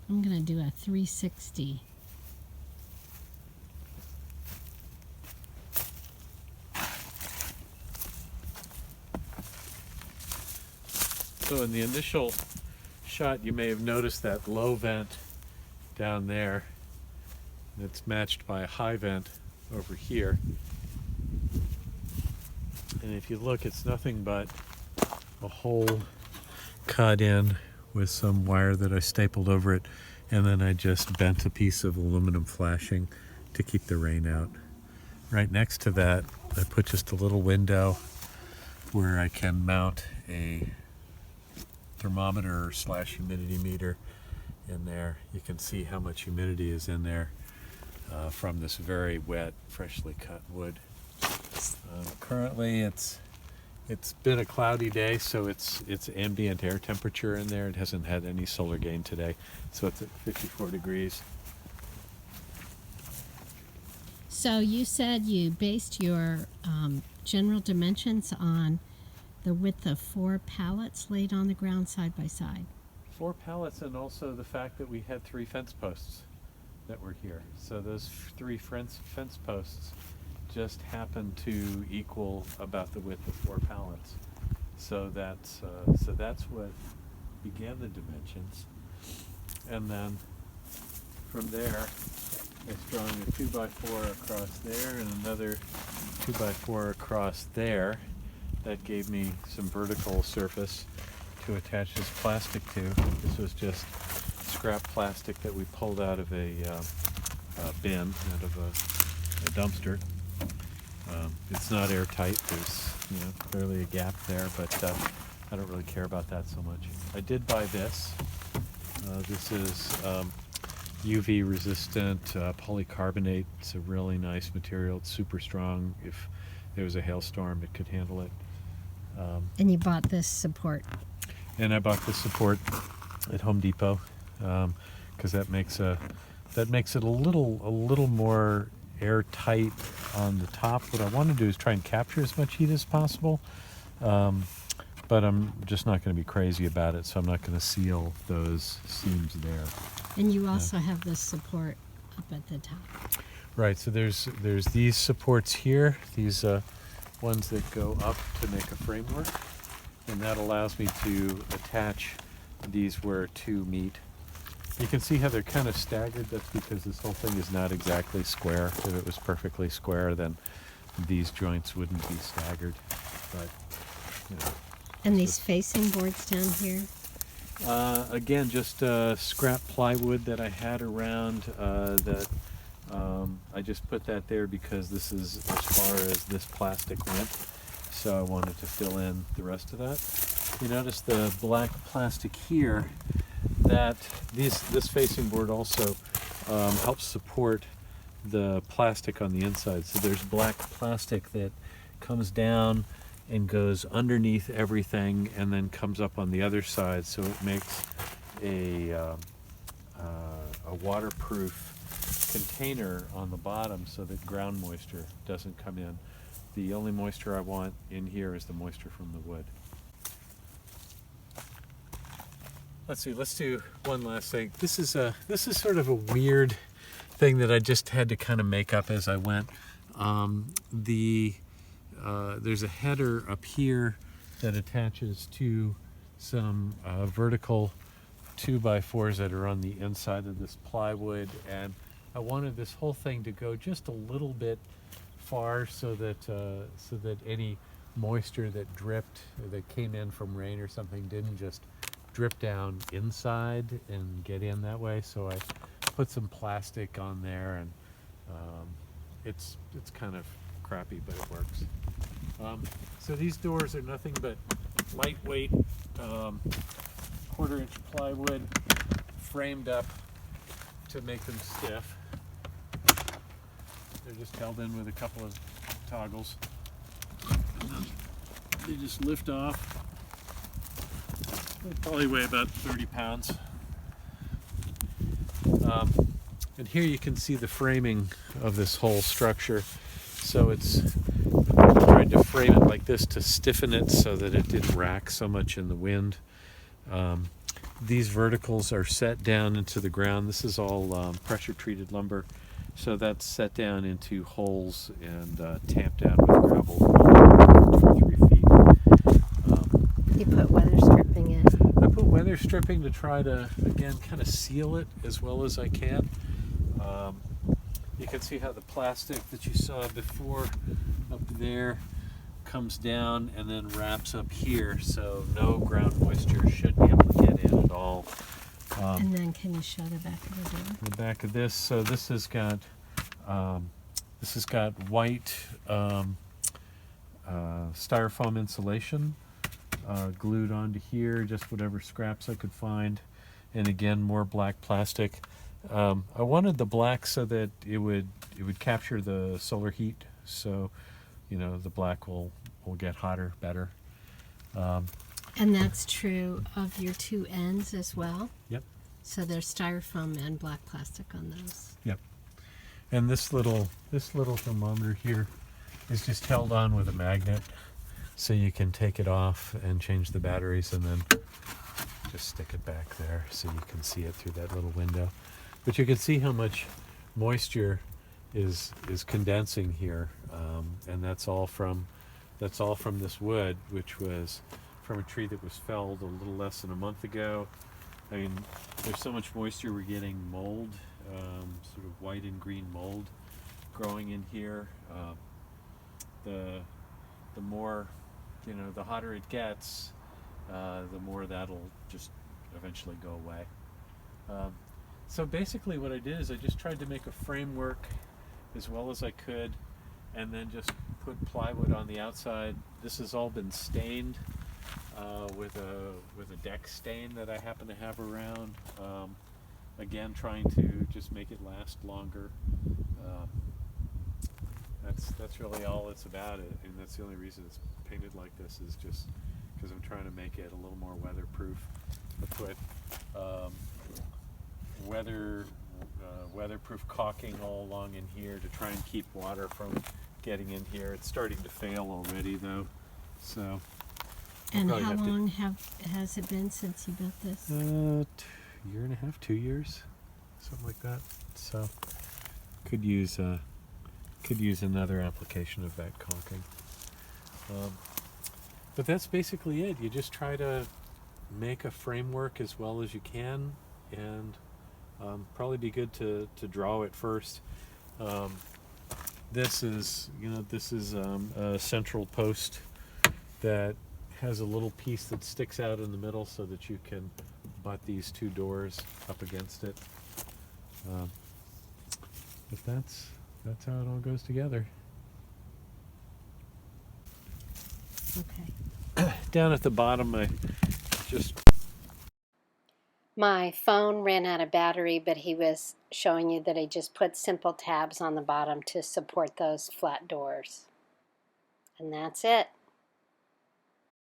I'm going to do a 360. So in the initial shot, you may have noticed that low vent down there. It's matched by a high vent over here. And if you look, it's nothing but a hole cut in with some wire that I stapled over it, and then I just bent a piece of aluminum flashing to keep the rain out. Right next to that, I put just a little window where I can mount a thermometer / humidity meter in there. You can see how much humidity is in there from this very wet, freshly cut wood. Currently, it's been a cloudy day, so it's ambient air temperature in there. It hasn't had any solar gain today, so it's at 54 degrees. So you said you based your general dimensions on the width of 4 pallets laid on the ground side by side. 4 pallets, and also the fact that we had 3 fence posts that were here. So those 3 fence posts just happen to equal about the width of 4 pallets. So that's what began the dimensions. And then from there, I strung a 2x4 across there and another 2x4 across there. That gave me some vertical surface to attach this plastic to. This was just scrap plastic that we pulled out of a bin, out of a dumpster. It's not airtight. There's clearly a gap there, but I don't really care about that so much. I did buy this. This is UV resistant polycarbonate. It's a really nice material. It's super strong. If there was a hailstorm, it could handle it. And you bought this support. And I bought this support at Home Depot because that makes it a little more airtight on the top. What I want to do is try and capture as much heat as possible, but I'm just not going to be crazy about it, so I'm not going to seal those seams there. And you also have this support up at the top. Right. So there's these supports here. These ones that go up to make a framework, and that allows me to attach these where 2 meet. You can see how they're kind of staggered. That's because this whole thing is not exactly square. If it was perfectly square, then these joints wouldn't be staggered. But And these facing boards down here? Again, just scrap plywood that I had around that I just put that there because this is as far as this plastic went, so I wanted to fill in the rest of that. You notice the black plastic here, that this facing board also helps support the plastic on the inside. So there's black plastic that comes down and goes underneath everything and then comes up on the other side, so it makes a waterproof container on the bottom so that ground moisture doesn't come in. The only moisture I want in here is the moisture from the wood. Let's do one last thing. This is sort of a weird thing that I just had to kind of make up as I went. There's a header up here that attaches to some vertical 2x4s that are on the inside of this plywood, and I wanted this whole thing to go just a little bit far so that any moisture that dripped, that came in from rain or something, didn't just drip down inside and get in that way. So I put some plastic on there, and it's kind of crappy, but it works. So these doors are nothing but lightweight 1/4 inch plywood framed up to make them stiff. They're just held in with a couple of toggles. They just lift off. They probably weigh about 30 pounds. And here you can see the framing of this whole structure. So I tried to frame it like this to stiffen it so that it didn't rack so much in the wind. these verticals are set down into the ground. This is all pressure treated lumber, so that's set down into holes and tamped down with gravel 2 or 3 feet. You put weather stripping in. I put weather stripping to try to, again, kind of seal it as well as I can. You can see how the plastic that you saw before up there comes down and then wraps up here, so no ground moisture should be able to get in at all. And then can you show the back of the door? The back of this, so this has got white styrofoam insulation glued onto here, just whatever scraps I could find, and again more black plastic. I wanted the black so that it would capture the solar heat, so the black will get hotter better. And that's true of your 2 ends as well? Yep. So there's styrofoam and black plastic on those. Yep. And this little thermometer here is just held on with a magnet, so you can take it off and change the batteries and then just stick it back there so you can see it through that little window. But you can see how much moisture is condensing here, and that's all from this wood, which was from a tree that was felled a little less than a month ago. I mean, there's so much moisture, we're getting mold, sort of white and green mold growing in here. The more, the hotter it gets, the more that'll just eventually go away. So basically what I did is I just tried to make a framework as well as I could, and then just put plywood on the outside. This has all been stained with a deck stain that I happen to have around. Again, trying to just make it last longer. That's really all it's about. And that's the only reason it's painted like this, is just because I'm trying to make it a little more weatherproof. I put weatherproof caulking all along in here to try and keep water from getting in here. It's starting to fail already though, so. And how long has it been since you built this? 1.5 years, 2 years, something like that. So could use another application of that caulking. But that's basically it. You just try to make a framework as well as you can, and probably be good to draw it first. This is a central post that has a little piece that sticks out in the middle so that you can butt these 2 doors up against it. But that's how it all goes together. Okay. Down at the bottom, I just... My phone ran out of battery, but he was showing you that I just put simple tabs on the bottom to support those flat doors. And that's it.